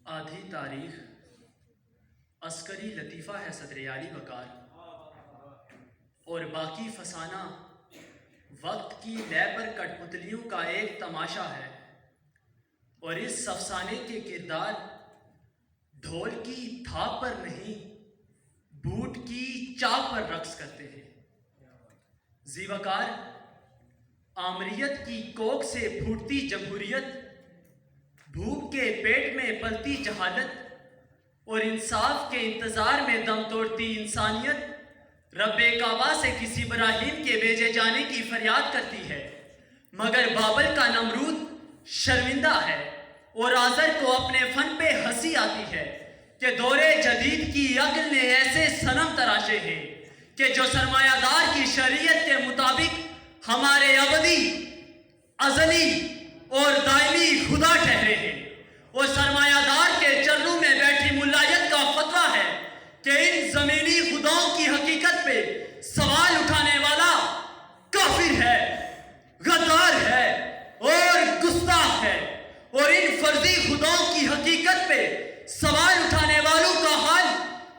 آدھی تاریخ عسکری لطیفہ ہے صدر عالی وقار، اور باقی فسانہ وقت کی لے پر کٹ پتلیوں کا ایک تماشا ہے، اور اس افسانے کے کردار ڈھول کی تھاپ پر نہیں بوٹ کی چاپ پر رقص کرتے ہیں۔ ذی وقار آمریت کی کوکھ سے پھوٹتی جمہوریت، بھوک کے پیٹ میں پلتی جہالت، اور انصاف کے انتظار میں دم توڑتی انسانیت رب کعبہ سے کسی براہیم کے بھیجے جانے کی فریاد کرتی ہے، مگر بابل کا نمرود شرمندہ ہے، اور آزر کو اپنے فن پہ ہنسی آتی ہے کہ دور جدید کی عقل نے ایسے صنم تراشے ہیں کہ جو سرمایہ دار کی شریعت کے مطابق ہمارے ابدی، ازلی اور دائمی خدا ٹھہرے ہیں، اور سرمایہ دار کے چرنوں میں بیٹھی ملائیت کا فتویٰ ہے کہ ان زمینی خداؤں کی حقیقت پہ سوال اٹھانے والا کافر ہے، غدار ہے اور گستاخ ہے، اور ان فرضی خداؤں کی حقیقت پہ سوال اٹھانے والوں کا حال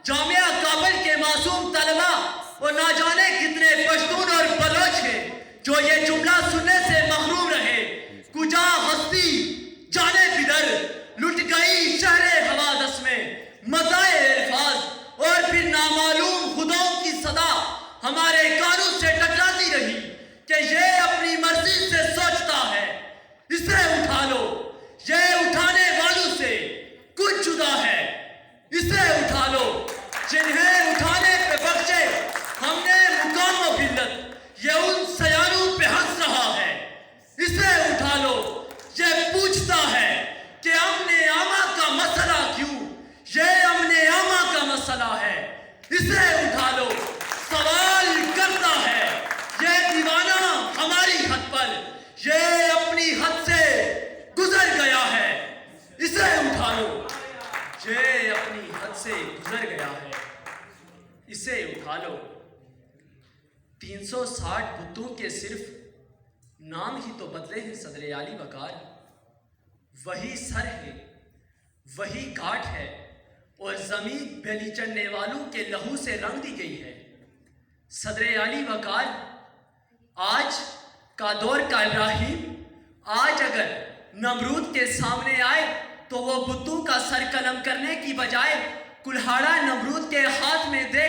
جامعہ کابل کے معصوم طلبہ اور نہ جانے کتنے پشتون اور بلوچ ہیں جو یہ جملہ سننے سے محروم رہے: کجا ہستی جانے بدر، لٹ گئی شہر حوادث میں مزائے الفاظ، اور پھر نامعلوم خداؤں کی صدا ہمارے کانوں سے ٹکراتی رہی کہ یہ اپنی مرضی سے سوچتا ہے، اسے اٹھا لو، یہ اٹھانے والوں سے کچھ جدا ہے، اسے اٹھا لو، جنہیں اٹھانے پہ بخشے ہم نے مقام و بلت، یہ ان سیاروں پہ ہنس رہا ہے، اسے اٹھا لو، یہ پوچھتا ہے کہ امن عامہ کا مسئلہ کیوں، یہ امن عامہ کا مسئلہ ہے، اسے اٹھا لو، سوال کرتا ہے یہ دیوانہ ہماری حد پر، یہ اپنی حد سے گزر گیا ہے، اسے اٹھا لو، یہ اپنی حد سے گزر گیا ہے، اسے اٹھا لو۔ 360 بتوں کے صرف نام ہی تو بدلے ہیں صدر عالی وقار، وہی سر ہے، وہی گھاٹ ہے، اور زمین بیلی چڑھنے والوں کے لہو سے رنگ دی گئی ہے۔ صدر عالی وقار آج کا دور کا ابراہیم آج اگر نمرود کے سامنے آئے تو وہ بتوں کا سر قلم کرنے کی بجائے کلہاڑا نمرود کے ہاتھ میں دے